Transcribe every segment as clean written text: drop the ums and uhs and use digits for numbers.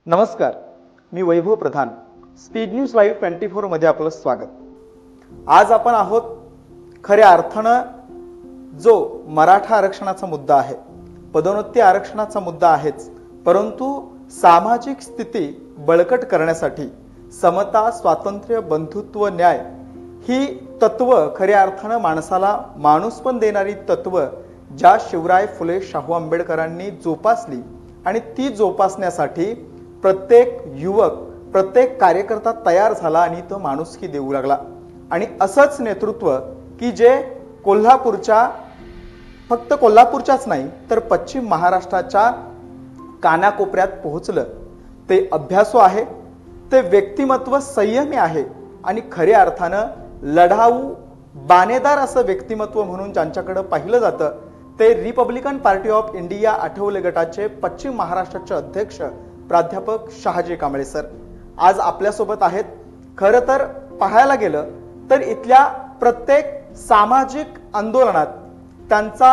नमस्कार, मी वैभव प्रधान. Speed news live 24 मध्ये आपलं स्वागत. आज आपण आहोत खऱ्या अर्थानं जो मराठा आरक्षणाचा मुद्दा आहे, पदोन्नती आरक्षणाचा मुद्दा आहेच, परंतु सामाजिक स्थिती बळकट करण्यासाठी समता, स्वातंत्र्य, बंधुत्व, न्याय ही तत्व खऱ्या अर्थानं माणसाला माणूस पण देणारी तत्व ज्या शिवराय फुले शाहू आंबेडकरांनी जोपासली आणि ती जोपासण्यासाठी प्रत्येक युवक, प्रत्येक कार्यकर्ता तयार झाला आणि तो माणुसकी देऊ लागला. आणि असंच नेतृत्व की जे कोल्हापूरच्या, फक्त कोल्हापूरच्याच नाही तर पश्चिम महाराष्ट्राच्या कानाकोपऱ्यात पोहोचलं. ते अभ्यासू आहे, ते व्यक्तिमत्व संयमी आहे आणि खऱ्या अर्थानं लढाऊ, बाणेदार असं व्यक्तिमत्व म्हणून ज्यांच्याकडे पाहिलं जातं ते Republican party of India Athawale गटाचे पश्चिम महाराष्ट्राचे अध्यक्ष प्राध्यापक शहाजी कांबळे सर आज आपल्यासोबत आहेत. खरं तर पाहायला गेलं तर इथल्या प्रत्येक सामाजिक आंदोलनात त्यांचा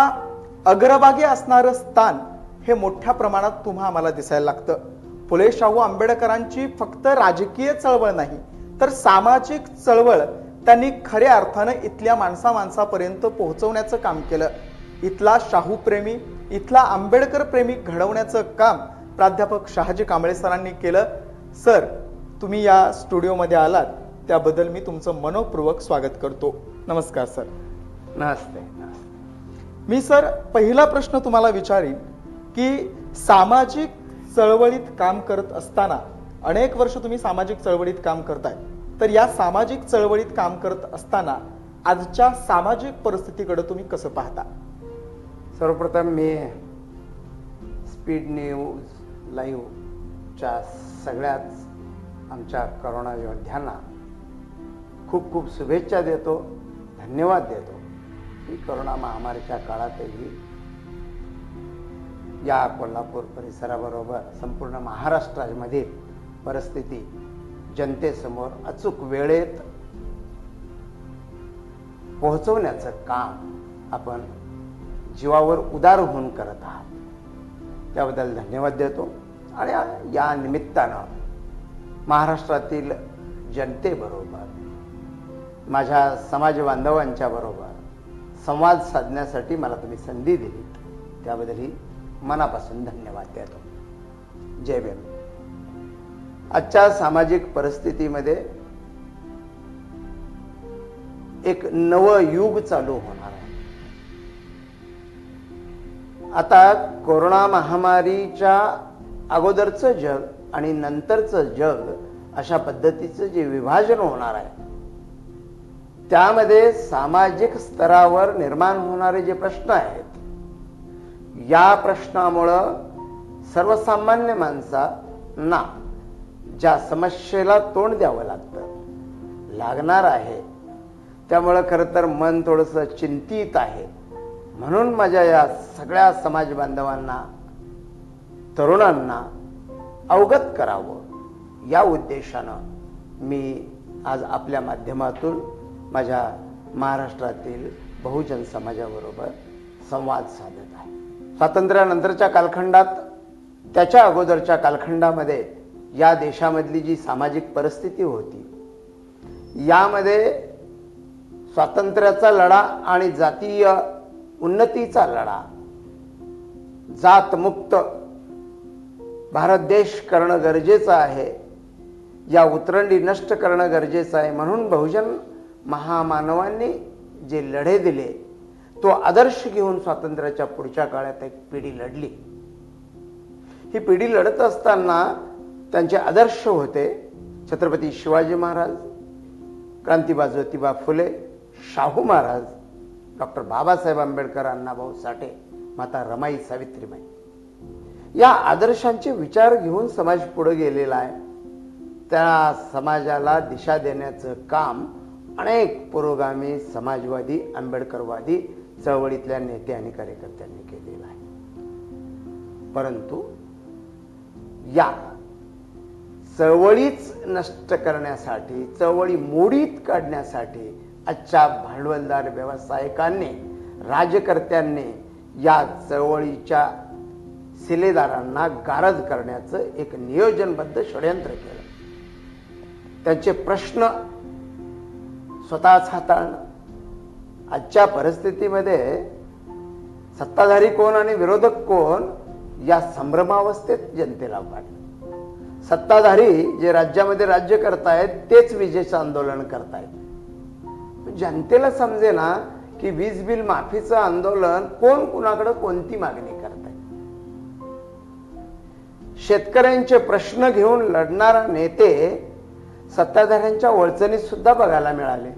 अग्रभागी असणारं स्थान हे मोठ्या प्रमाणात तुम्हा आम्हाला दिसायला लागतं. फुले शाहू आंबेडकरांची फक्त राजकीय चळवळ नाही तर सामाजिक चळवळ त्यांनी खऱ्या अर्थानं इथल्या माणसापर्यंत पोहोचवण्याचं काम केलं. इथला शाहू प्रेमी, इथला आंबेडकर प्रेमी घडवण्याचं काम प्राध्यापक शहाजी कांबळे सरांनी केलं. सर, तुम्ही या स्टुडिओमध्ये आलात त्याबद्दल मी तुमचं मनोपूर्वक स्वागत करतो. नमस्कार सर. नमस्ते. मी सर पहिला प्रश्न तुम्हाला विचारीन की सामाजिक चळवळीत काम करत असताना, अनेक वर्ष तुम्ही सामाजिक चळवळीत काम करताय, तर या सामाजिक चळवळीत काम करत असताना आजच्या सामाजिक परिस्थितीकडे तुम्ही कसं पाहता? सर्वप्रथम मी स्पीड न्यूज लाईव्हच्या सगळ्याच आमच्या करोना योद्ध्यांना खूप खूप शुभेच्छा देतो, धन्यवाद देतो की करोना महामारीच्या काळातही या कोल्हापूर परिसराबरोबर संपूर्ण महाराष्ट्रामधील परिस्थिती जनतेसमोर अचूक वेळेत पोहोचवण्याचं काम आपण जीवावर उदार होऊन करत आहात, त्याबद्दल धन्यवाद देतो. आणि या निमित्तानं महाराष्ट्रातील जनतेबरोबर, माझ्या समाज बांधवांच्या बरोबर संवाद साधण्यासाठी मला तुम्ही संधी दिली, त्याबद्दलही मनापासून धन्यवाद देतो. जय भीम. आजच्या सामाजिक परिस्थितीमध्ये एक नवं युग चालू होणार आहे. आता कोरोना महामारीच्या अगोदरचं जग आणि नंतरचं जग अशा पद्धतीचं जे विभाजन होणार आहे, त्यामध्ये सामाजिक स्तरावर निर्माण होणारे जे प्रश्न आहेत, या प्रश्नामुळं सर्वसामान्य माणसांना ज्या समस्येला तोंड द्यावं लागणार आहे, त्यामुळं खरं तर मन थोडंसं चिंतित आहे. म्हणून माझ्या या सगळ्या समाज बांधवांना, तरुणांना अवगत करावं या उद्देशानं मी आज आपल्या माध्यमातून माझ्या महाराष्ट्रातील बहुजन समाजाबरोबर संवाद साधत आहे. स्वातंत्र्यानंतरच्या कालखंडात, त्याच्या अगोदरच्या कालखंडामध्ये या देशामधली जी सामाजिक परिस्थिती होती, यामध्ये स्वातंत्र्याचा लढा आणि जातीय उन्नतीचा लढा, जातमुक्त भारत देश करणं गरजेचं आहे, या उतरंडी नष्ट करणं गरजेचं आहे. म्हणून बहुजन महामानवांनी जे लढे दिले, तो आदर्श घेऊन स्वातंत्र्याच्या पुढच्या काळात एक पिढी लढली. ही पिढी लढत असताना त्यांचे आदर्श होते छत्रपती शिवाजी महाराज, क्रांतिबा ज्योतिबा फुले, शाहू महाराज, डॉक्टर बाबासाहेब आंबेडकर, अण्णाभाऊ साठे, माता रमाई सावित्रीबाई. या आदर्शांचे विचार घेऊन समाज पुढे गेलेला आहे. त्या समाजाला दिशा देण्याचं काम अनेक पुरोगामी समाजवादी, आंबेडकरवादी चळवळीतल्या नेते आणि कार्यकर्त्यांनी केलेलं आहे. परंतु या चळवळीच नष्ट करण्यासाठी, चळवळी मोडीत काढण्यासाठी आजच्या भांडवलदार व्यावसायिकांनी, राजकर्त्यांनी या चळवळीच्या शिलेदारांना गारद करण्याचं एक नियोजनबद्ध षडयंत्र केलं. त्यांचे प्रश्न स्वतःच हाताळणं, आजच्या परिस्थितीमध्ये सत्ताधारी कोण आणि विरोधक कोण या संभ्रमावस्थेत जनतेला वाटलं. सत्ताधारी जे राज्यामध्ये राज्य करतायत तेच विजेचं आंदोलन करतायत. जनतेला समजेना की वीज बिल माफीचं आंदोलन कोण कुणाकडे कोणती मागणी करतायत. शेतकऱ्यांचे प्रश्न घेऊन लढणारा नेते सत्ताधाऱ्यांच्या वळचणीत सुद्धा बघायला मिळाले.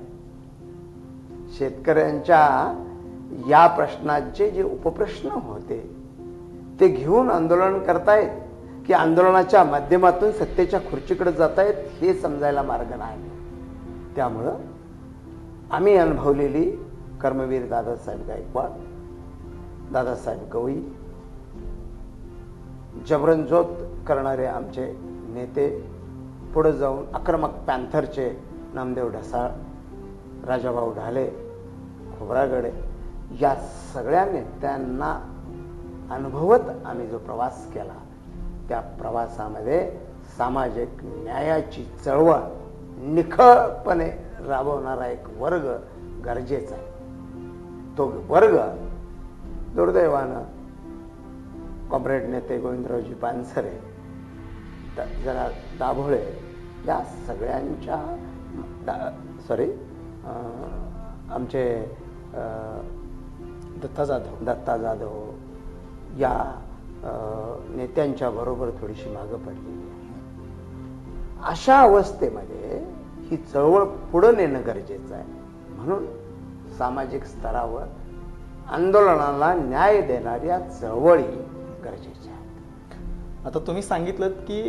शेतकऱ्यांच्या या प्रश्नांचे जे उपप्रश्न होते ते घेऊन आंदोलन करतायत की आंदोलनाच्या माध्यमातून सत्तेच्या खुर्चीकडे जातायत हे समजायला मार्ग नाही. त्यामुळं आम्ही अनुभवलेली कर्मवीर दादासाहेब गायकवाड, दादासाहेब गवई, जबरनजोत करणारे आमचे नेते, पुढे जाऊन आक्रमक पॅन्थरचे नामदेव ढसाळ, राजाभाऊ ढाले, खोब्रागडे, या सगळ्या नेत्यांना अनुभवत आम्ही जो प्रवास केला त्या प्रवासामध्ये सामाजिक न्यायाची चळवळ निखळपणे राबवणारा एक वर्ग गरजेचा आहे. तो वर्ग दुर्दैवानं कॉम्रेड नेते गोविंदरावजी पानसरे, जरा दाभोळे या सगळ्यांच्या आमचे दत्ता जाधव या नेत्यांच्या बरोबर थोडीशी मागं पडलेली आहे. अशा अवस्थेमध्ये ही चळवळ पुढे नेणं गरजेचं आहे. म्हणून सामाजिक स्तरावर आंदोलनाला न्याय देणाऱ्या चळवळी गरजेच्या आहेत. आता तुम्ही सांगितलं की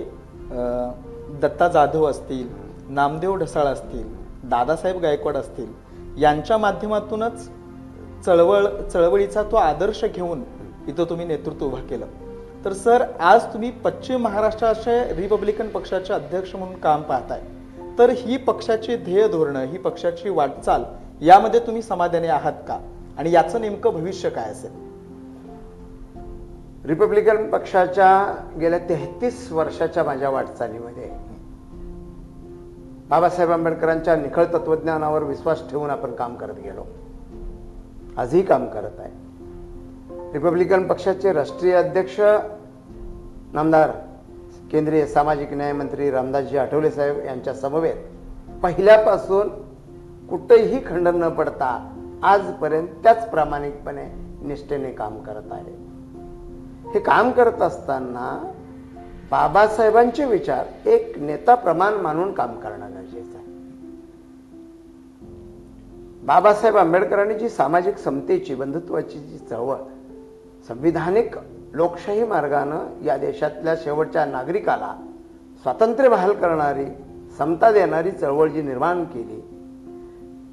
दत्ता जाधव असतील, नामदेव ढसाळ असतील, दादासाहेब गायकवाड असतील, यांच्या माध्यमातूनच चळवळीचा तो आदर्श घेऊन इथं तुम्ही नेतृत्व उभं केलं. तर सर, आज तुम्ही पश्चिम महाराष्ट्राचे रिपब्लिकन पक्षाचे अध्यक्ष म्हणून काम पाहताय, तर ही पक्षाची ध्येय धोरणं, ही पक्षाची वाटचाल, यामध्ये तुम्ही समाधानी आहात का आणि याचं नेमकं भविष्य काय असेल? रिपब्लिकन पक्षाच्या गेल्या 33 वर्षाच्या माझ्या वाटचालीमध्ये बाबासाहेब आंबेडकरांच्या निखळ तत्वज्ञानावर विश्वास ठेवून आपण काम करत गेलो, आजही काम करत आहे. रिपब्लिकन पक्षाचे राष्ट्रीय अध्यक्ष नामदार केंद्रीय सामाजिक न्याय मंत्री रामदासजी आठवले साहेब यांच्या समवेत पहिल्यापासून कुठेही खंड न पडता आजपर्यंत त्याच प्रामाणिकपणे निष्ठेने काम करत आहे. हे काम करत असताना बाबासाहेबांचे विचार एक नेता प्रमाण मानून काम करणं गरजेचं आहे. बाबासाहेब आंबेडकरांनी जी सामाजिक समतेची, बंधुत्वाची जी चळवळ संविधानिक लोकशाही मार्गानं या देशातल्या शेवटच्या नागरिकाला स्वातंत्र्य बहाल करणारी, समता देणारी चळवळ जी निर्माण केली,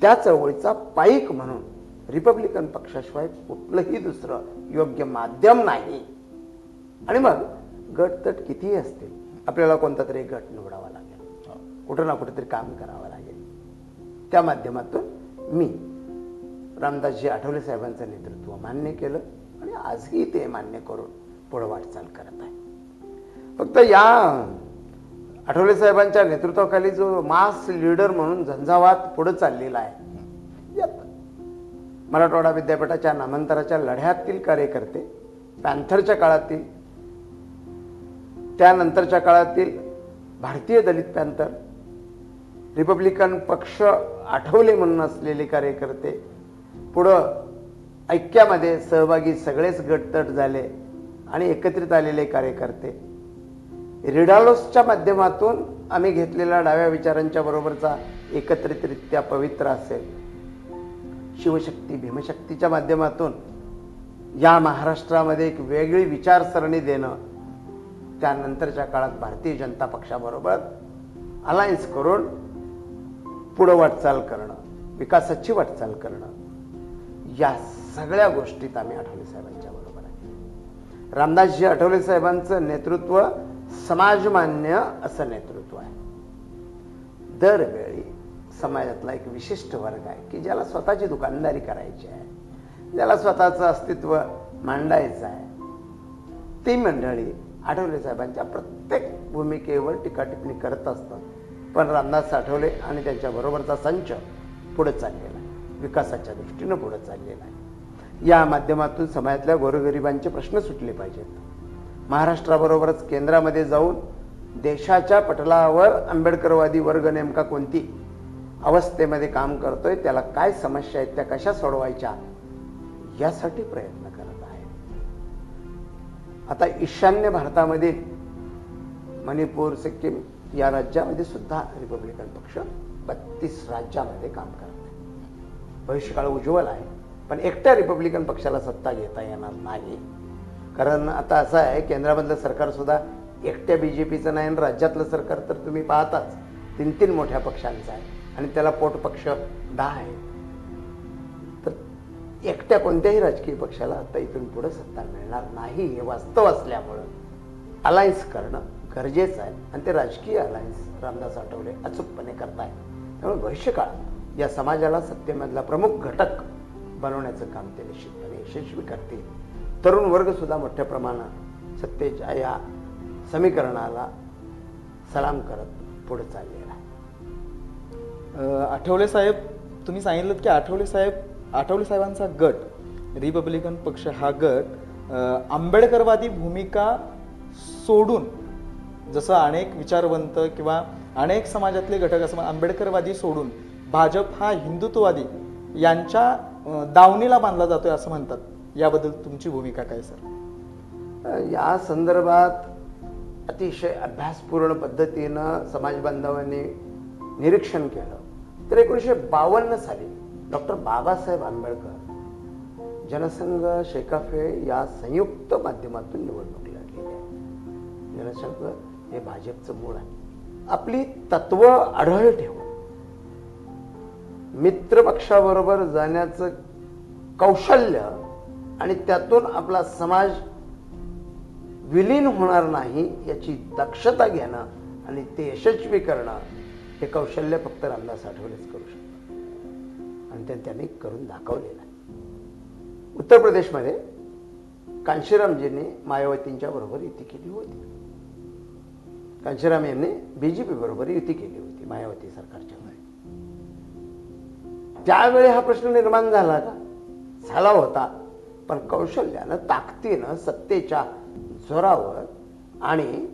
त्या चळवळीचा पाईक म्हणून रिपब्लिकन पक्षाशिवाय कुठलंही दुसरं योग्य माध्यम नाही. आणि मग गटतट कितीही असतील, आपल्याला कोणता तरी गट निवडावा लागेल, कुठं ना कुठेतरी काम करावं लागेल. त्या माध्यमातून मी रामदासजी आठवले साहेबांचं नेतृत्व मान्य केलं आणि आजही ते मान्य करून पुढे वाटचाल करत आहे. फक्त या आठवले साहेबांच्या नेतृत्वाखाली जो मास लीडर म्हणून झंझावात पुढे चाललेला आहे, यात मराठवाडा विद्यापीठाच्या नामांतराच्या लढ्यातील कार्यकर्ते, पॅन्थरच्या काळातील, त्यानंतरच्या काळातील भारतीय दलित पॅन्थर, रिपब्लिकन पक्ष आठवले म्हणून असलेले कार्यकर्ते, पुढं ऐक्यामध्ये सहभागी सगळेच गटतट झाले आणि एकत्रित आलेले कार्यकर्ते, रिडालोसच्या माध्यमातून आम्ही घेतलेल्या डाव्या विचारांच्या बरोबरचा एकत्रितरित्या पवित्र असेल, शिवशक्ती, भीमशक्तीच्या माध्यमातून या महाराष्ट्रामध्ये एक वेगळी विचारसरणी देणं, त्यानंतरच्या काळात भारतीय जनता पक्षाबरोबर अलायन्स करून पुढं वाटचाल करणं, विकासाची वाटचाल करणं, या सगळ्या गोष्टीत आम्ही आठवले साहेबांच्या बरोबर आहे. रामदासजी आठवले साहेबांचं नेतृत्व समाजमान्य असं नेतृत्व आहे. दरवेळी समाजातला एक विशिष्ट वर्ग आहे की ज्याला स्वतःची दुकानदारी करायची आहे, ज्याला स्वतःचं अस्तित्व मांडायचं आहे, ती मंडळी आठवले साहेबांच्या प्रत्येक भूमिकेवर टीका टिप्पणी करत असतात, पण रामदास आठवले आणि त्यांच्याबरोबरचा संच पुढे चाललेला आहे, विकासाच्या दृष्टीनं पुढे चाललेला आहे. या माध्यमातून समाजातल्या गोरगरिबांचे प्रश्न सुटले पाहिजेत. महाराष्ट्राबरोबरच केंद्रामध्ये जाऊन देशाच्या पटलावर आंबेडकरवादी वर्ग नेमका कोणती अवस्थेमध्ये काम करतोय, त्याला काय समस्या आहेत, त्या कशा सोडवायच्या, यासाठी प्रयत्न करत आहे. आता ईशान्य भारतामधील मणिपूर, सिक्कीम या राज्यामध्ये सुद्धा रिपब्लिकन पक्ष 32 राज्यामध्ये काम करत आहे. भविष्यकाळ उज्ज्वल आहे, पण एकट्या रिपब्लिकन पक्षाला सत्ता घेता येणार नाही. कारण आता असं आहे, केंद्रामधलं सरकार सुद्धा एकट्या बीजेपीचं नाही आणि राज्यातलं सरकार तर तुम्ही पाहताच 3 मोठ्या पक्षांचं आहे आणि त्याला पोटपक्ष 10 आहे. तर एकट्या कोणत्याही राजकीय पक्षाला आता इथून पुढे सत्ता मिळणार नाही हे वास्तव असल्यामुळं अलायन्स करणं गरजेचं आहे आणि ते राजकीय अलायन्स रामदास आठवले अचूकपणे करतायत. त्यामुळे भविष्यकाळात या समाजाला सत्तेमधला प्रमुख घटक बनवण्याचं काम ते निश्चितपणे यशस्वी करतील. तरुण वर्ग सुद्धा मोठ्या प्रमाणात सत्तेच्या या समीकरणाला सलाम करत पुढे चाललेला आहे. आठवले साहेब, तुम्ही सांगितलं की आठवले साहेबांचा गट, रिपब्लिकन पक्ष हा गट आंबेडकरवादी भूमिका सोडून, जसं अनेक विचारवंत किंवा अनेक समाजातले घटक असं आंबेडकरवादी सोडून भाजप हा हिंदुत्ववादी यांच्या दावणीला बांधला जातोय असं म्हणतात. याबद्दल तुमची भूमिका काय सर? या संदर्भात अतिशय अभ्यासपूर्ण पद्धतीनं समाज बांधवांनी निरीक्षण केलं तर 1952 साली डॉक्टर बाबासाहेब आंबेडकर जनसंघ शेकाफे या संयुक्त माध्यमातून निवडणूक लढलेली आहे. जनसंघ हे भाजपचं मूळ आहे. आपली तत्व आढळ ठेवून मित्र पक्षाबरोबर जाण्याचं कौशल्य आणि त्यातून आपला समाज विलीन होणार नाही याची दक्षता घेणं आणि ते यशस्वी करणं हे कौशल्य फक्त रामदास आठवलेच करू शकतात आणि ते त्यांनी करून दाखवलेलं आहे. उत्तर प्रदेशमध्ये कांशीरामजींनी मायावतींच्या बरोबर युती केली होती. कांशीराम यांनी बीजेपी बरोबर युती केली होती मायावती सरकारच्या वेळी. त्यावेळी हा प्रश्न निर्माण झाला का? झाला होता, पण कौशल्यानं, ताकदीनं, सत्तेच्या जोरावर आणि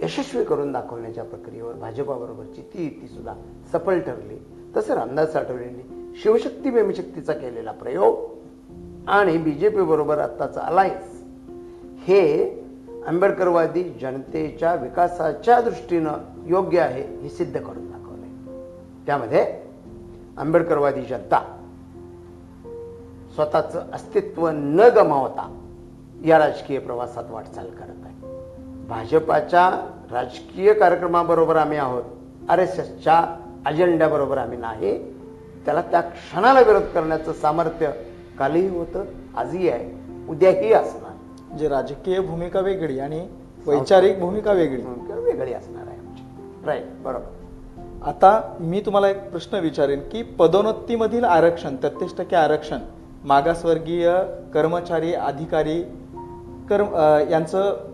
यशस्वी करून दाखवण्याच्या प्रक्रियेवर भाजपाबरोबरची ती युती सुद्धा सफल ठरली. तसं रामदास आठवलेंनी शिवशक्ती भीमशक्तीचा केलेला प्रयोग आणि बीजेपी बरोबर आत्ताचा अलायन्स हे आंबेडकरवादी जनतेच्या विकासाच्या दृष्टीनं योग्य आहे हे सिद्ध करून दाखवलंय. त्यामध्ये आंबेडकरवादी जनता स्वतःचं अस्तित्व न गमावता या राजकीय प्रवासात वाटचाल करत आहे. भाजपाच्या राजकीय कार्यक्रमाबरोबर आम्ही आहोत, RSSच्या अजेंड्याबरोबर आम्ही नाही. त्याला त्या क्षणाला विरोध करण्याचं सामर्थ्य कालही होतं, आजही आहे, उद्याही असणार. जे राजकीय भूमिका वेगळी आणि वैचारिक भूमिका वेगळी असणार आहे आमची. राईट, बरोबर. आता मी तुम्हाला एक प्रश्न विचारेन की पदोन्नतीमधील आरक्षण, 33% आरक्षण मागासवर्गीय कर्मचारी, अधिकारी यांचं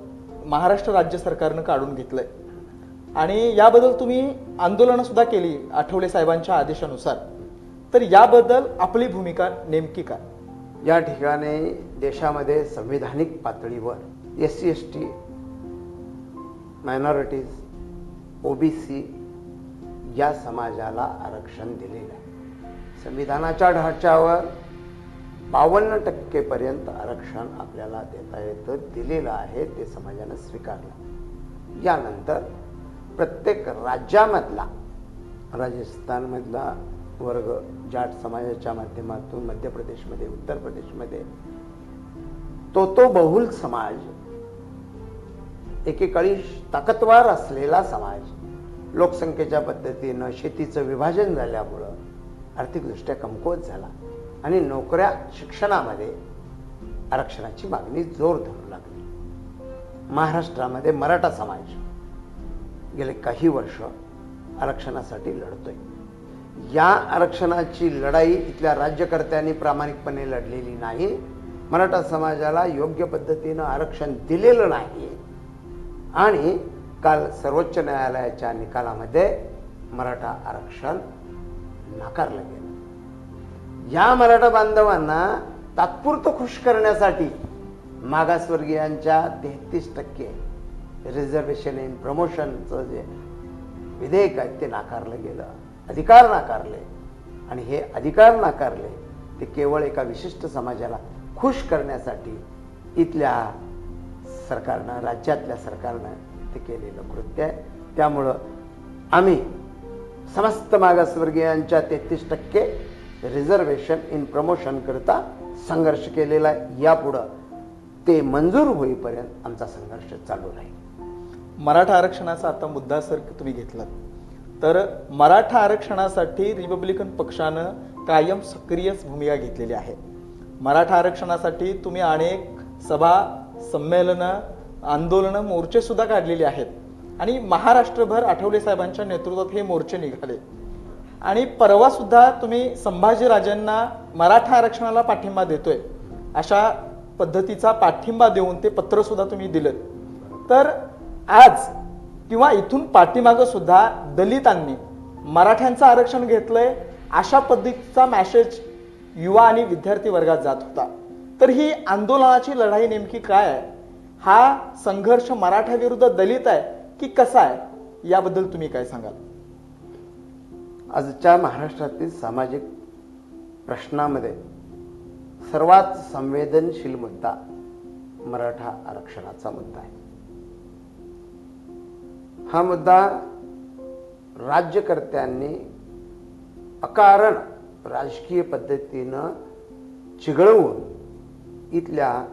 महाराष्ट्र राज्य सरकारनं काढून घेतलंय आणि याबद्दल तुम्ही आंदोलनं सुद्धा केली आठवले साहेबांच्या आदेशानुसार. तर याबद्दल आपली भूमिका नेमकी काय? या ठिकाणी देशामध्ये संविधानिक पातळीवर SC ST, मायनॉरिटीज, OBC या समाजाला आरक्षण दिलेलं आहे. संविधानाच्या ढाच्यावर 52% पर्यंत आरक्षण आपल्याला देता येतं, दिलेलं आहे, ते समाजानं स्वीकारलं. यानंतर प्रत्येक राज्यामधला, राजस्थानमधला वर्ग जाट समाजाच्या माध्यमातून मध्य प्रदेशमध्ये, उत्तर प्रदेशमध्ये तो बहुल समाज, एकेकाळी ताकदवार असलेला समाज, लोकसंख्येच्या पद्धतीनं शेतीचं विभाजन झाल्यामुळं आर्थिकदृष्ट्या कमकुवत झाला आणि नोकऱ्या, शिक्षणामध्ये आरक्षणाची मागणी जोर धरू लागली. महाराष्ट्रामध्ये मराठा समाज गेले काही वर्ष आरक्षणासाठी लढतोय. या आरक्षणाची लढाई इथल्या राज्यकर्त्यांनी प्रामाणिकपणे लढलेली नाही, मराठा समाजाला योग्य पद्धतीनं आरक्षण दिलेलं नाही आणि काल सर्वोच्च न्यायालयाच्या निकालामध्ये मराठा आरक्षण नाकारलं गेलं. या मराठा बांधवांना तात्पुरतं खुश करण्यासाठी मागासवर्गीयांच्या 33% रिझर्वेशन इन प्रमोशनचं जे विधेयक आहे ते नाकारलं गेलं, अधिकार नाकारले. आणि हे अधिकार नाकारले ते केवळ एका विशिष्ट समाजाला खुश करण्यासाठी इथल्या सरकारनं, राज्यातल्या सरकारनं ते केलेलं कृत्य आहे. त्यामुळं आम्ही समस्त मागासवर्गीयांच्या 33% रिझर्वेशन इन प्रमोशन करता संघर्ष केलेला आहे. यापुढं ते मंजूर होईपर्यंत आमचा संघर्ष चालू राहील. मराठा आरक्षणाचा आता मुद्दा सर तुम्ही घेतलात, तर मराठा आरक्षणासाठी रिपब्लिकन पक्षानं कायम सक्रिय भूमिका घेतलेली आहे. मराठा आरक्षणासाठी तुम्ही अनेक सभा, संमेलनं, आंदोलनं, मोर्चे सुद्धा काढलेले आहेत आणि महाराष्ट्रभर आठवले साहेबांच्या नेतृत्वात हे मोर्चे निघाले. आणि परवा सुद्धा तुम्ही संभाजीराजांना मराठा आरक्षणाला पाठिंबा देतोय अशा पद्धतीचा पाठिंबा देऊन ते पत्र सुद्धा तुम्ही दिलं. तर आज किंवा इथून पाठीमागं सुद्धा दलितांनी मराठ्यांचं आरक्षण घेतलंय अशा पद्धतीचा मेसेज युवा आणि विद्यार्थी वर्गात जात होता. तर ही आंदोलनाची लढाई नेमकी काय आहे? हा संघर्ष मराठा विरुद्ध दलित आहे की कसा आहे? याबद्दल तुम्ही काय सांगाल? आजच्या महाराष्ट्रातील सामाजिक प्रश्नामध्ये सर्वात संवेदनशील मुद्दा मराठा आरक्षणाचा मुद्दा आहे. हा मुद्दा राज्यकर्त्यांनी अकारण राजकीय पद्धतीनं चिघळवून इथल्या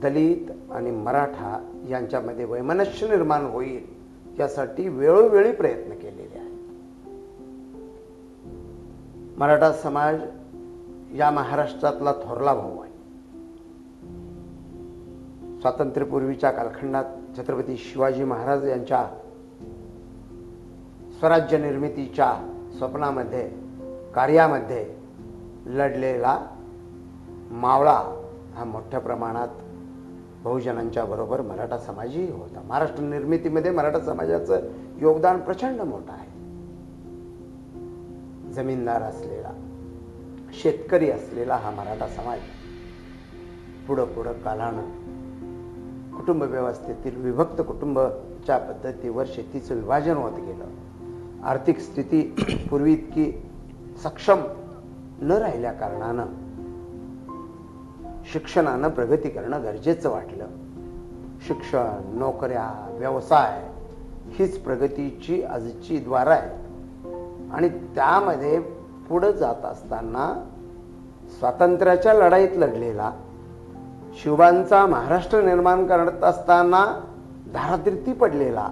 दलित आणि मराठा यांच्यामध्ये वैमनस्य निर्माण होईल यासाठी वेळोवेळी प्रयत्न केलेले आहेत. मराठा समाज या महाराष्ट्रातला थोरला भाऊ आहे. स्वातंत्र्यपूर्वीच्या कालखंडात छत्रपती शिवाजी महाराज यांच्या स्वराज्य निर्मितीच्या स्वप्नामध्ये, कार्यामध्ये लढलेला मावळा हा मोठ्या प्रमाणात बहुजनांच्या बरोबर मराठा समाजही होता. महाराष्ट्र निर्मितीमध्ये मराठा समाजाचं योगदान प्रचंड मोठं आहे. जमीनदार असलेला, शेतकरी असलेला हा मराठा समाज पुढं कालानं कुटुंब व्यवस्थेतील विभक्त कुटुंबाच्या पद्धतीवर शेतीचं विभाजन होत गेलं. आर्थिक स्थिती पूर्वी इतकी सक्षम न राहिल्या कारणानं शिक्षणानं प्रगती करणं गरजेचं वाटलं. शिक्षण, नोकऱ्या, व्यवसाय हीच प्रगतीची आजची द्वार आहे. आणि त्यामध्ये पुढे जात असताना स्वातंत्र्याच्या लढाईत लढलेला, शिवबांचा महाराष्ट्र निर्माण करत असताना धारातीर्थी पडलेला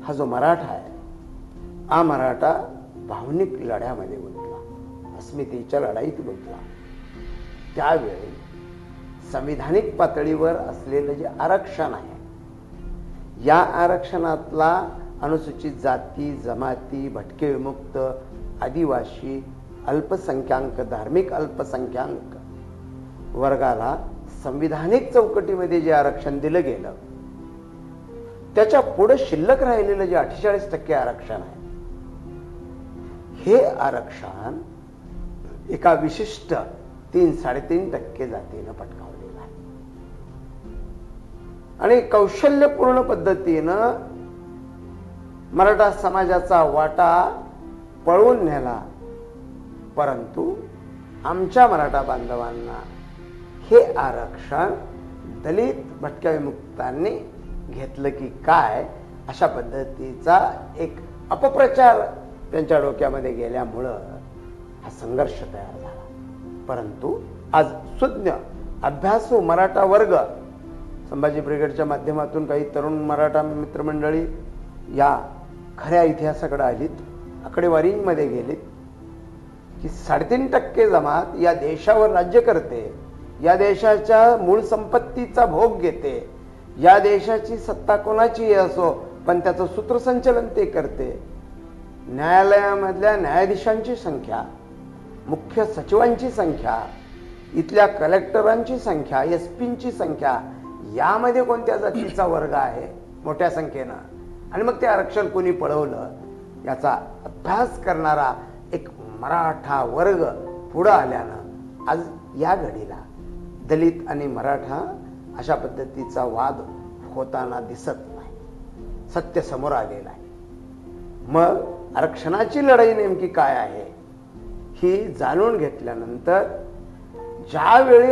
हा जो मराठा आहे, हा मराठा भावनिक लढ्यामध्ये गुंतला, अस्मितेच्या लढाईत गुंतला. त्यावेळी संविधानिक पातळीवर असलेलं जे आरक्षण आहे, या आरक्षणातला अनुसूचित जाती, जमाती, भटके विमुक्त, आदिवासी, अल्पसंख्याक, धार्मिक अल्पसंख्याक वर्गाला संविधानिक चौकटीमध्ये जे आरक्षण दिलं गेलं, त्याच्या पुढे शिल्लक राहिलेलं जे 48% आरक्षण आहे, हे आरक्षण एका विशिष्ट 3-3.5% जातीनं पटकावलेलं आहे. आणि कौशल्यपूर्ण पद्धतीनं मराठा समाजाचा वाटा पळवून नेला. परंतु आमच्या मराठा बांधवांना हे आरक्षण दलित भटक्या विमुक्तांनी घेतलं की काय अशा पद्धतीचा एक अपप्रचार त्यांच्या डोक्यामध्ये गेल्यामुळं हा संघर्ष तयार झाला. परंतु आज सुज्ञ अभ्यासू मराठा वर्ग, संभाजी ब्रिगेडच्या माध्यमातून काही तरुण मराठा मित्रमंडळी या खऱ्या इतिहासाकडे आलीत, आकडेवारीमध्ये गेलीत की 3.5% जमात या देशावर राज्य करते, या देशाच्या मूळ संपत्तीचा भोग घेते, या देशाची सत्ता कोणाची असो पण त्याचं सूत्रसंचलन ते करते. न्यायालयामधल्या न्यायाधीशांची संख्या, मुख्य सचिवांची संख्या इथल्या कलेक्टरांची संख्या, एसपींची संख्या, यामध्ये कोणत्या जातीचा वर्ग आहे मोठ्या संख्येनं, आणि मग ते आरक्षण कोणी पळवलं याचा अभ्यास करणारा एक मराठा वर्ग पुढं आल्यानं आज या घडीला दलित आणि मराठा अशा पद्धतीचा वाद होताना दिसत नाही, सत्य समोर आलेलं आहे. मग आरक्षणाची लढाई नेमकी काय आहे ही जाणून घेतल्यानंतर ज्यावेळी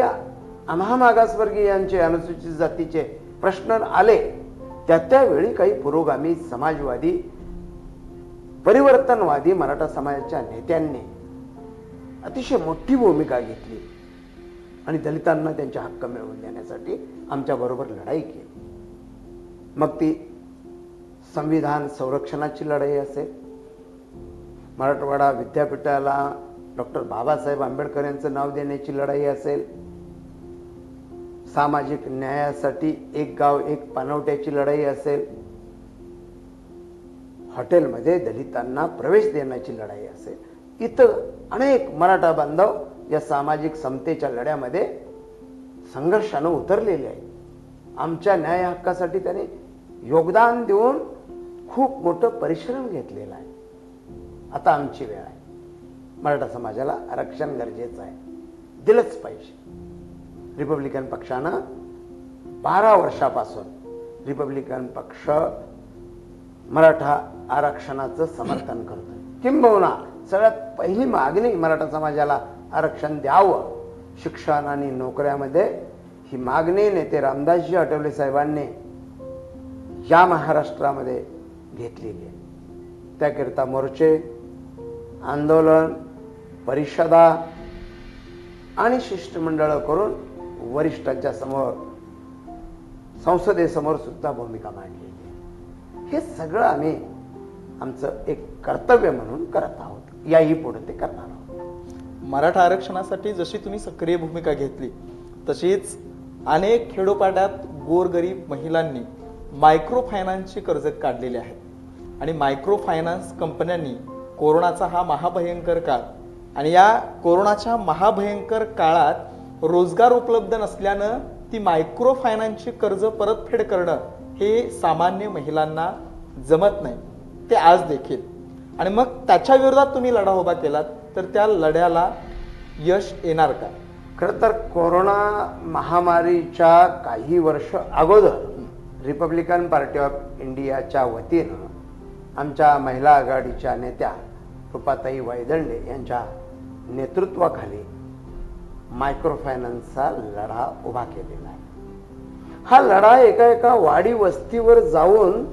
आम्हा मागासवर्गीयांचे, अनुसूचित जातीचे प्रश्न आले त्यावेळी काही पुरोगामी, समाजवादी, परिवर्तनवादी मराठा समाजाच्या नेत्यांनी अतिशय मोठी भूमिका घेतली आणि दलितांना त्यांचे हक्क मिळवून देण्यासाठी आमच्या बरोबर लढाई केली. मग ती संविधान संरक्षणाची लढाई असेल, मराठवाडा विद्यापीठाला डॉक्टर बाबासाहेब आंबेडकर यांचं नाव देण्याची लढाई असेल, सामाजिक न्यायासाठी एक गाव एक पाणवठ्याची लढाई असेल, हॉटेलमध्ये दलितांना प्रवेश देण्याची लढाई असेल, इथं अनेक मराठा बांधव या सामाजिक समतेच्या लढ्यामध्ये संघर्षानं उतरलेले आहेत. आमच्या न्याय हक्कासाठी त्यांनी योगदान देऊन खूप मोठं परिश्रम घेतलेला आहे. आता आमची वेळ आहे. मराठा समाजाला आरक्षण गरजेचं आहे, दिलंच पाहिजे. रिपब्लिकन पक्षानं 12 वर्षापासून रिपब्लिकन पक्ष मराठा आरक्षणाचं समर्थन करतोय. किंबहुना सगळ्यात पहिली मागणी मराठा समाजाला आरक्षण द्यावं शिक्षण आणि नोकऱ्यामध्ये, ही मागणी नेते रामदासजी आठवले साहेबांनी या महाराष्ट्रामध्ये घेतलेली आहे. त्याकरिता मोर्चे, आंदोलन, परिषदा आणि शिष्टमंडळ करून वरिष्ठांच्या समोर, संसदेसमोर सुद्धा भूमिका मांडलेली आहे. हे सगळं आम्ही आमचं एक कर्तव्य म्हणून करत आहोत, याही पुढे ते करणार आहोत. मराठा आरक्षणासाठी जशी तुम्ही सक्रिय भूमिका घेतली तशीच अनेक खेडोपाड्यात गोरगरीब महिलांनी मायक्रो फायनान्सची कर्ज काढलेली आहेत आणि मायक्रो फायनान्स कंपन्यांनी कोरोनाचा हा महाभयंकर काळ आणि या कोरोनाच्या महाभयंकर काळात रोजगार उपलब्ध नसल्यानं ती मायक्रो फायनान्सची कर्ज परतफेड करणं हे सामान्य महिलांना जमत नाही, ते आज देखील. आणि मग त्याच्या विरोधात तुम्ही लढा उभा केलात तर त्या लढ्याला यश येणार का? खरं तर कोरोना महामारीच्या काही वर्ष अगोदर रिपब्लिकन पार्टी ऑफ इंडियाच्या वतीनं आमच्या महिला आघाडीच्या नेत्या रुपाताई वायदंडे यांच्या नेतृत्वाखाली मायक्रो फायनान्सचा लढा उभा केलेला आहे. हा लढा एका वाडी वस्तीवर जाऊन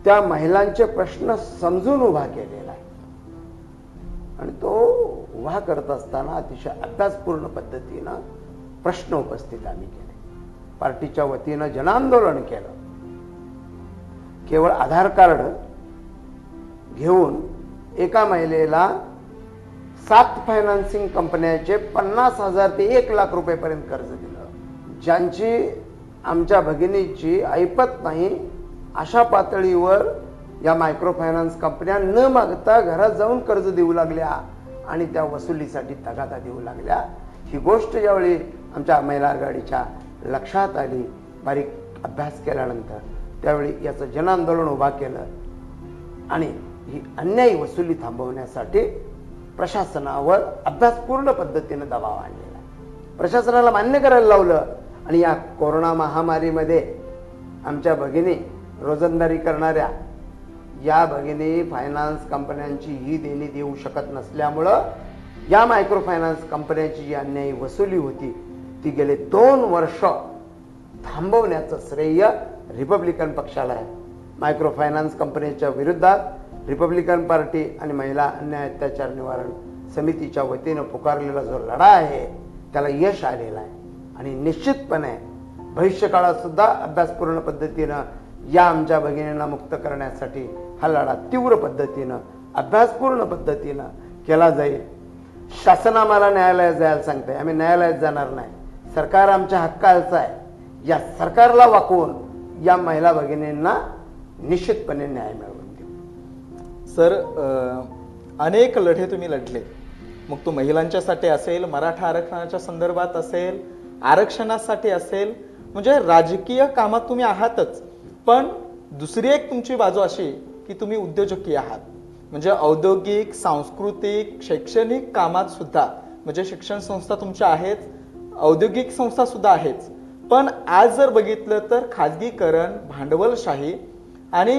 त्या महिलांचे प्रश्न समजून उभा केलेला आहे आणि तो उभा करत असताना अतिशय अभ्यासपूर्ण पद्धतीनं प्रश्न उपस्थित आम्ही केले. पार्टीच्या वतीनं जनआंदोलन केलं. केवळ आधार कार्ड घेऊन एका महिलेला 7 फायनान्सिंग कंपन्याचे 50,000 ते 1 लाख रुपयेपर्यंत कर्ज दिलं. ज्यांची आमच्या भगिनीची ऐपत नाही अशा पातळीवर या मायक्रो फायनान्स कंपन्या न मागता घरात जाऊन कर्ज देऊ लागल्या आणि त्या वसुलीसाठी तगादा देऊ लागल्या. ही गोष्ट ज्यावेळी आमच्या महिला आघाडीच्या लक्षात आली, बारीक अभ्यास केल्यानंतर, त्यावेळी याचं जनआंदोलन उभा केलं आणि ही अन्यायी वसुली थांबवण्यासाठी प्रशासनावर अभ्यासपूर्ण पद्धतीने दबाव आणलेला. प्रशासनाला मान्य करायला लावलं आणि या कोरोना महामारीमध्ये आमच्या भगिनी रोजंदारी करणाऱ्या या भगिनी फायनान्स कंपन्यांची ही देणी देऊ शकत नसल्यामुळं या मायक्रो फायनान्स कंपन्यांची जी अन्यायी वसुली होती ती गेले 2 वर्ष थांबवण्याचं श्रेय रिपब्लिकन पक्षाला आहे. मायक्रो फायनान्स कंपन्यांच्या विरोधात रिपब्लिकन पार्टी आणि महिला अन्याय अत्याचार निवारण समितीच्या वतीनं पुकारलेला जो लढा आहे त्याला यश आलेलं आहे आणि निश्चितपणे भविष्यकाळात सुद्धा अभ्यासपूर्ण पद्धतीनं या आमच्या भगिनींना मुक्त करण्यासाठी हा लढा तीव्र पद्धतीनं, अभ्यासपूर्ण पद्धतीनं केला जाईल. शासन आम्हाला न्यायालयात जायला सांगतंय, आम्ही न्यायालयात जाणार नाही. सरकार आमच्या हक्काचं आहे. या सरकारला वाकवून या महिला भगिनींना निश्चितपणे न्याय मिळवून देऊ. सर, अनेक लढे तुम्ही लढले. मग तो महिलांच्यासाठी असेल, मराठा आरक्षणाच्या संदर्भात असेल, आरक्षणासाठी असेल, म्हणजे राजकीय कामात तुम्ही आहातच. पण दुसरी एक तुमची बाजू अशी की तुम्ही उद्योजकी आहात, म्हणजे औद्योगिक, सांस्कृतिक, शैक्षणिक कामात सुद्धा, म्हणजे शिक्षण संस्था तुमच्या आहेत, औद्योगिक संस्था सुद्धा आहेच. पण आज जर बघितलं तर खाजगीकरण, भांडवलशाही आणि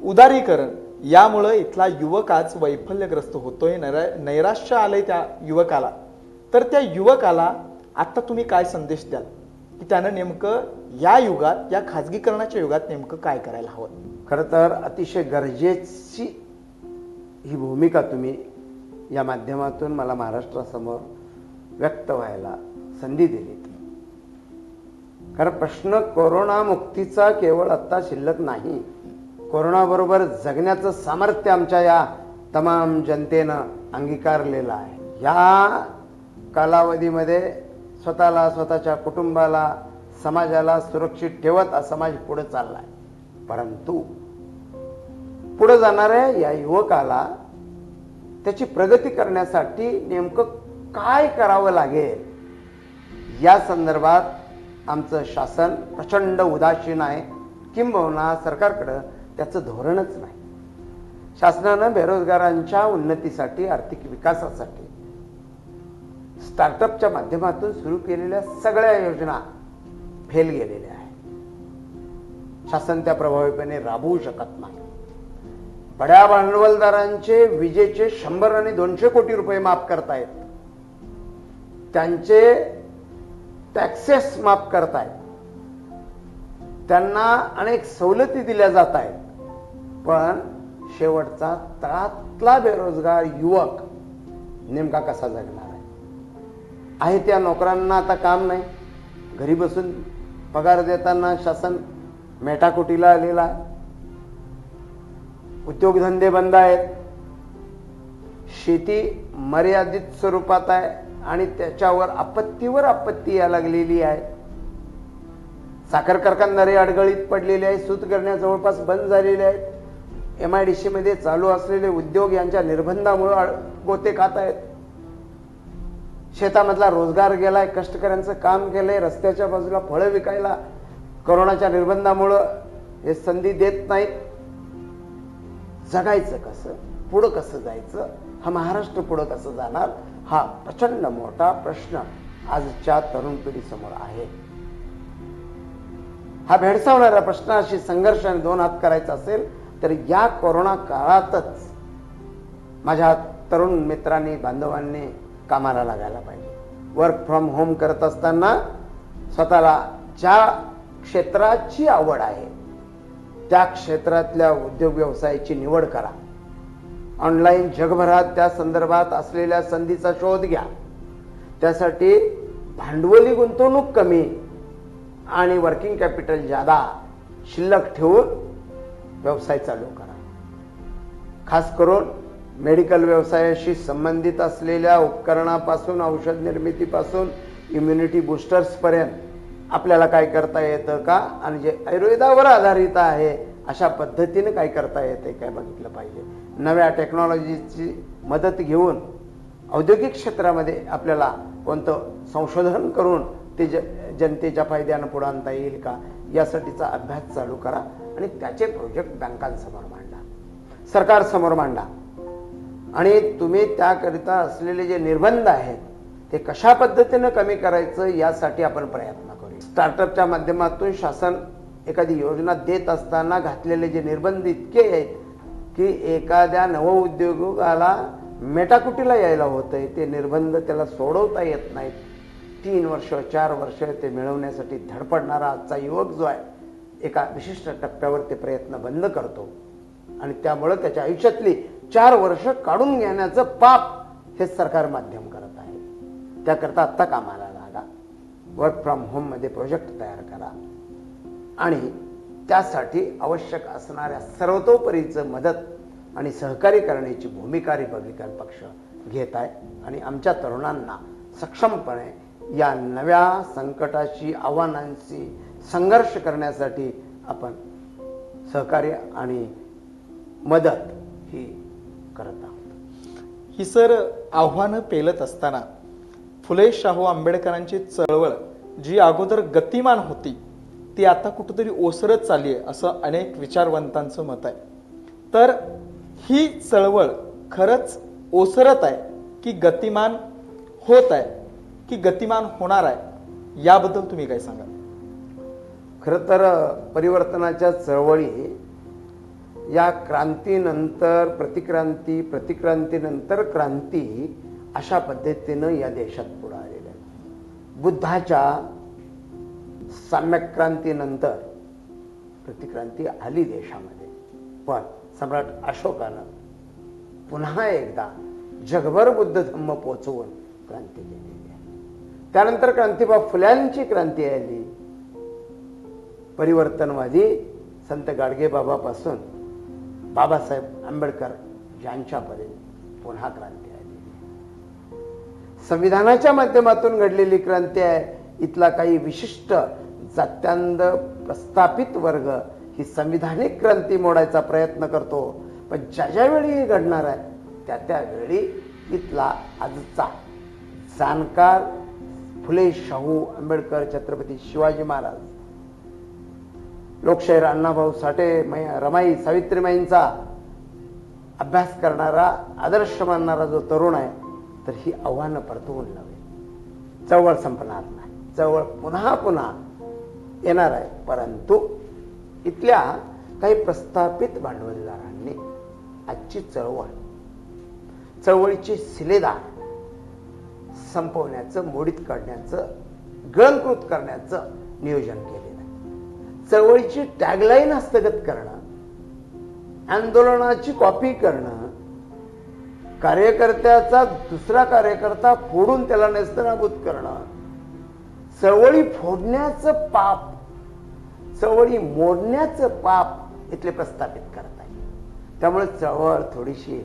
उदारीकरण यामुळं इथला युवक आज वैफल्यग्रस्त होतोय, नैराश्य आलंय त्या युवकाला. तर त्या युवकाला आता तुम्ही काय संदेश द्याल की त्यानं नेमकं या युगात, या खाजगीकरणाच्या युगात नेमकं काय करायला हवं? खरं तर अतिशय गरजेची ही भूमिका तुम्ही या माध्यमातून मला महाराष्ट्रासमोर व्यक्त व्हायला संधी दिली. कारण प्रश्न कोरोना मुक्तीचा केवळ आत्ता शिल्लक नाही, कोरोनाबरोबर जगण्याचं सामर्थ्य आमच्या या तमाम जनतेनं अंगीकारलेलं आहे. या कालावधीमध्ये स्वतःला, स्वतःच्या कुटुंबाला, समाजाला सुरक्षित ठेवत हा समाज पुढे चाललाय. परंतु पुढे जाणाऱ्या या युवकाला त्याची प्रगती करण्यासाठी नेमकं काय करावं लागेल या संदर्भात आमचं शासन प्रचंड उदासीन आहे, किंबहुना सरकारकडं त्याचं धोरणच नाही. शासनानं बेरोजगारांच्या उन्नतीसाठी, आर्थिक विकासासाठी स्टार्टअपच्या माध्यमातून सुरू केलेल्या सगळ्या योजना फेल गेलेल्या आहेत. शासन त्या प्रभावीपणे राबवू शकत नाही. बड्या भांडवलदारांचे विजेचे 100 आणि 200 कोटी रुपये माफ करतायत, त्यांचे टॅक्सेस माफ करतायत, त्यांना अनेक सवलती दिल्या जात आहेत. पण शेवटचा तळातला बेरोजगार युवक नेमका कसा जगणार आहे? त्या नोकरांना आता काम नाही, घरी बसून पगार देताना शासन मेटाकुटीला आलेला आहे. उद्योगधंदे बंद आहेत, शेती मर्यादित स्वरूपात आहे आणि त्याच्यावर आपत्तीवर आपत्ती या लागलेली आहे. साखर कारखानदारे अडगळीत पडलेले आहे, सूतगिरण्या जवळपास बंद झालेल्या आहेत. MIDC मध्ये चालू असलेले उद्योग यांच्या निर्बंधामुळे गोते खात आहेत. शेतामधला रोजगार गेलाय, कष्टकऱ्यांचं काम गेलंय, रस्त्याच्या बाजूला फळं विकायला कोरोनाच्या निर्बंधामुळं हे संधी देत नाहीत. जगायचं कसं, पुढं कसं जायचं, हा महाराष्ट्र पुढं कसं जाणार, हा प्रचंड मोठा प्रश्न आजच्या तरुण पिढीसमोर आहे. हा भेडसावणाऱ्या प्रश्नाशी संघर्षाने 2 हात करायचा असेल तर या कोरोना काळातच माझ्या तरुण मित्रांनी, बांधवांनी कामाला लागायला पाहिजे. वर्क फ्रॉम होम करत असताना स्वतःला ज्या क्षेत्राची आवड आहे त्या क्षेत्रातल्या उद्योग व्यवसायाची निवड करा. ऑनलाईन जगभरात त्या संदर्भात असलेल्या संधीचा शोध घ्या. त्यासाठी भांडवली गुंतवणूक कमी आणि वर्किंग कॅपिटल जादा शिल्लक ठेवून व्यवसाय चालू करा. खास करून मेडिकल व्यवसायाशी संबंधित असलेल्या उपकरणापासून, औषध निर्मितीपासून, इम्युनिटी बूस्टर्स पर्यंत आपल्याला काय करता येतं का, आणि जे आयुर्वेदावर आधारित आहे अशा पद्धतीने काय करता येते काय बघितलं पाहिजे. नव्या टेक्नॉलॉजीची मदत घेऊन औद्योगिक क्षेत्रामध्ये आपल्याला कोणतं संशोधन करून ते जनतेच्या फायद्यानं पुढे आणता येईल का यासाठीचा अभ्यास चालू करा आणि त्याचे प्रोजेक्ट बँकांसमोर मांडा, सरकारसमोर मांडा. आणि तुम्ही त्याकरिता असलेले जे निर्बंध आहेत ते कशा पद्धतीनं कमी करायचं यासाठी आपण प्रयत्न करू. स्टार्टअपच्या माध्यमातून शासन एखादी योजना देत असताना घातलेले जे निर्बंध इतके आहेत की एखाद्या नवउद्योगाला मेटाकुटीला यायला होतंय, ते निर्बंध त्याला सोडवता येत नाहीत. 3 वर्ष 4 वर्ष ते मिळवण्यासाठी धडपडणारा आजचा युवक जो आहे, एका विशिष्ट टप्प्यावर ते प्रयत्न बंद करतो आणि त्यामुळे त्याच्या आयुष्यातली 4 वर्ष काढून घेण्याचं पाप हे सरकार माध्यम करत आहे. त्याकरता आत्ता कामाला लागा. वर्क फ्रॉम होम मध्ये प्रोजेक्ट तयार करा आणि त्यासाठी आवश्यक असणाऱ्या सर्वतोपरीचं मदत आणि सहकार्य करण्याची भूमिका रिपब्लिकन पक्ष घेत आहे. आणि आमच्या तरुणांना सक्षमपणे या नव्या संकटाशी, आव्हानांशी संघर्ष करण्यासाठी आपण सहकार्य आणि मदत ही करत आहोत. ही सर आव्हानं पेलत असताना फुले शाहू आंबेडकरांची चळवळ जी अगोदर गतिमान होती ती आता कुठेतरी ओसरत चालली आहे असं अनेक विचारवंतांचं मत आहे. तर ही चळवळ खरंच ओसरत आहे की गतिमान होत आहे की गतिमान होणार आहे, याबद्दल तुम्ही काय सांगाल? खरं तर परिवर्तनाच्या चळवळी या क्रांतीनंतर प्रतिक्रांती, प्रतिक्रांतीनंतर क्रांती अशा पद्धतीनं या देशात पुढे आलेल्या आहेत. बुद्धाच्या सम्यक क्रांतीनंतर प्रतिक्रांती आली देशामध्ये, पण सम्राट अशोकानं पुन्हा एकदा जगभर बुद्ध धम्म पोचवून क्रांती केलेली आहे. त्यानंतर क्रांतीबा फुल्यांची क्रांती आली. परिवर्तनवादी संत गाडगेबाबापासून बाबासाहेब आंबेडकर यांच्यापर्यंत पुन्हा क्रांती आली. संविधानाच्या माध्यमातून घडलेली क्रांती आहे. इथला काही विशिष्ट जात्यांध प्रस्थापित वर्ग ही संविधानिक क्रांती मोडायचा प्रयत्न करतो, पण ज्या वेळी घडणार आहे त्या वेळी इथला आजचा जाणकार फुले शाहू आंबेडकर, छत्रपती शिवाजी महाराज, लोकशाहीर अण्णाभाऊ साठे, रमाई सावित्रीमाईंचा अभ्यास करणारा, आदर्श मानणारा जो तरुण आहे, तर ही आव्हानं परतवून लावेल. चळवळ संपणार नाही, चळवळ पुन्हा पुन्हा येणार आहे. परंतु इथल्या काही प्रस्थापित भांडवलदारांनी आजची चळवळीचे शिलेदार संपवण्याचं, मोडीत काढण्याचं, गिळंकृत करण्याचं नियोजन केलेलं आहे. चळवळीची टॅगलाईन हस्तगत करणं, आंदोलनाची कॉपी करणं, कार्यकर्त्याचा दुसरा कार्यकर्ता फोडून त्याला नेस्तनाबूत करणं, चळवळी फोडण्याचं पाप, चळवळी मोडण्याचं पाप इथले प्रस्थापित करत आहे. त्यामुळे चळवळ थोडीशी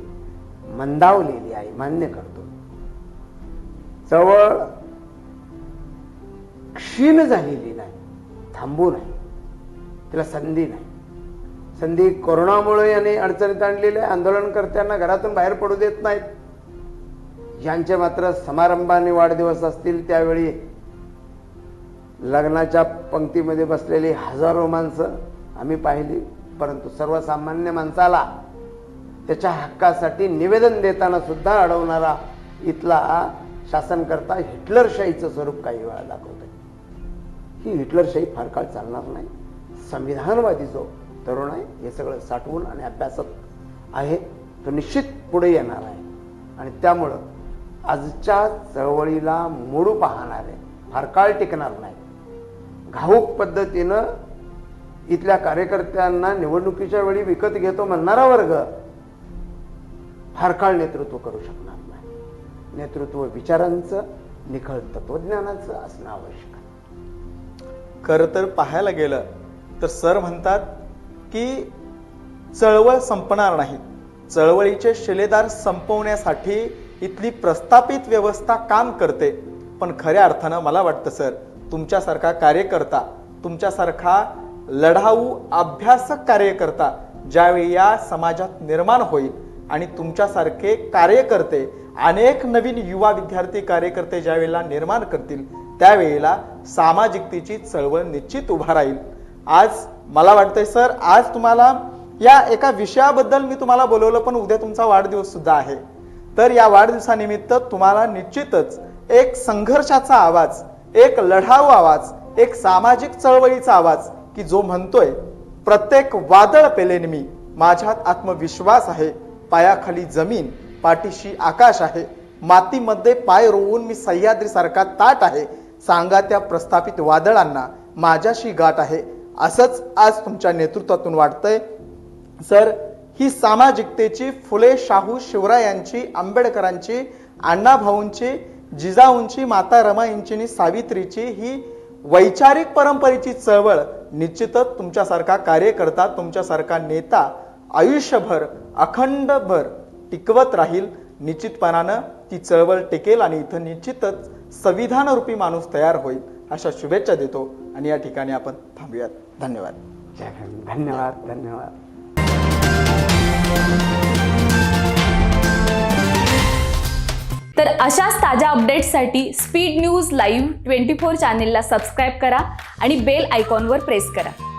मंदावलेली आहे, मान्य करतो. चळवळ क्षीण झालेली नाही, थांबू नाही, तिला संधी नाही. संधी कोरोनामुळे याने अडचणीत आणलेल्या आंदोलनकर्त्यांना घरातून बाहेर पडू देत नाहीत. ज्यांचे मात्र समारंभाने वाढदिवस असतील त्यावेळी लग्नाच्या पंक्तीमध्ये बसलेली हजारो माणसं आम्ही पाहिली, परंतु सर्वसामान्य माणसाला त्याच्या हक्कासाठी निवेदन देताना सुद्धा अडवणारा इथला शासनकर्ता हिटलरशाहीचं स्वरूप काही वेळा दाखवतोय. ही हिटलरशाही फार काळ चालणार नाही. संविधानवादी जो तरुण आहे हे सगळं साठवून आणि अभ्यासत आहे, तो निश्चित पुढे येणार आहे. आणि त्यामुळं आजच्या चळवळीला मोडू पाहणार आहे, फार काळ टिकणार नाही. घाऊक पद्धतीनं इथल्या कार्यकर्त्यांना निवडणुकीच्या वेळी विकत घेतो म्हणणारा वर्ग फार काळ नेतृत्व करू शकणार नाही. नेतृत्व विचारांचं, निखळ तत्वज्ञानाचं असणं आवश्यक आहे. खरं तर पाहायला गेलं तर सर म्हणतात की चळवळ संपणार नाही, चळवळीचे शिलेदार संपवण्यासाठी इथली प्रस्थापित व्यवस्था काम करते. पण खऱ्या अर्थानं मला वाटतं सर, तुमच्यासारखा कार्यकर्ता, तुमच्यासारखा लढाऊ अभ्यासक कार्यकर्ता ज्यावेळी या समाजात निर्माण होईल आणि तुमच्यासारखे कार्यकर्ते, अनेक नवीन युवा विद्यार्थी कार्यकर्ते ज्यावेळेला निर्माण करतील त्यावेळेला सामाजिकतेची चळवळ निश्चित उभा राहील. आज मला वाटतंय सर, आज तुम्हाला या एका विषयाबद्दल मी तुम्हाला बोलवलं, पण उद्या तुमचा वाढदिवस सुद्धा आहे. तर या वाढदिवसानिमित्त तुम्हाला निश्चितच एक संघर्षाचा आवाज, एक लढाऊ आवाज, एक सामाजिक चळवळीचा आवाज की जो म्हणतोय प्रत्येक वादळ पेलेन मी, माझ्यात आत्मविश्वास आहे, पायाखाली जमीन, पाठीशी आकाश आहे, मातीमध्ये पाय रोवून मी सह्याद्रीसारखा ताट आहे, सांगा त्या प्रस्थापित वादळांना माझ्याशी गाठ आहे. असंच आज तुमच्या नेतृत्वातून वाटतंय सर. ही सामाजिकतेची, फुले शाहू शिवरायांची, आंबेडकरांची, अण्णाभाऊंची, जिजाऊंची, माता रमाईंची आणि सावित्रीची ही वैचारिक परंपरेची चळवळ निश्चितच तुमच्यासारखा कार्यकर्ता, तुमच्यासारखा नेता आयुष्यभर, अखंडभर टिकवत राहील. निश्चितपणानं ती चळवळ टिकेल आणि इथं निश्चितच संविधानरूपी माणूस तयार होईल अशा शुभेच्छा देतो आणि या ठिकाणी आपण थांबूयात. धन्यवाद. जय हिंद. धन्यवाद. धन्यवाद. तर अशाच ताज्या अपडेट्ससाठी स्पीड न्यूज लाईव्ह 24 चॅनेलला सबस्क्राईब करा आणि बेल आयकॉनवर प्रेस करा.